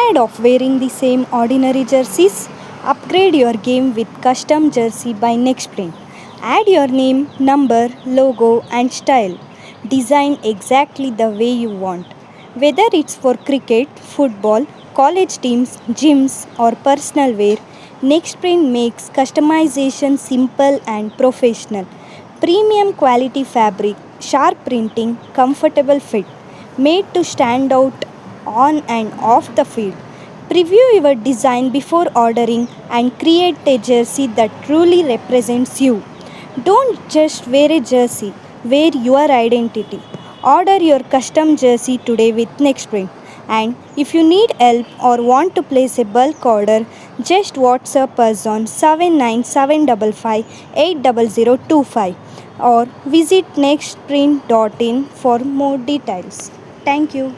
Tired of wearing the same ordinary jerseys? Upgrade your game with custom jersey by Nextprint. Add your name, number, logo, and style. Design exactly the way you want. Whether it's for cricket, football, college teams, gyms, or personal wear, Nextprint makes customization simple and professional. Premium quality fabric, sharp printing, comfortable fit, made to stand out on and off the field. Preview your design before ordering and create a jersey that truly represents you. Don't just wear a jersey, wear your identity. Order your custom jersey today with Nextprint. And if you need help or want to place a bulk order, just WhatsApp us on 79755 or visit nextprint.in for more details. Thank you.